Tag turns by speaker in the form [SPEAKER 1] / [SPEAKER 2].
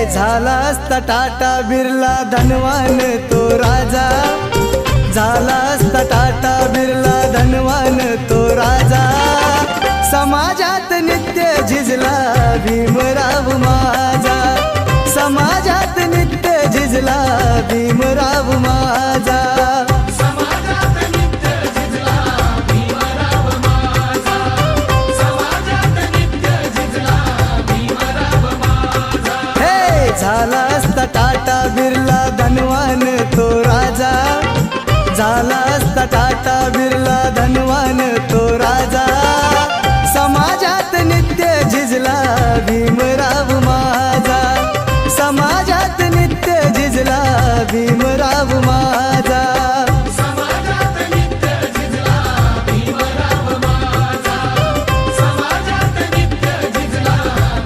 [SPEAKER 1] झाला असता टाटा बिर्ला धनवान तो राजा, झाला असता टाटा बिर्ला धनवान तो राजा। समाजात नित्य झिजला भीमराव माझा, समाजात नित्य झिजला भीमराव माझा।
[SPEAKER 2] समाजात नित्य झिजला भीमराव माझा, समाजात नित्य झिजला भीमराव माझा।
[SPEAKER 1] हे झाला असता टाटा बिर्ला धनवान तो राजा, झाला असता टाटा बिर्ला धनवान तो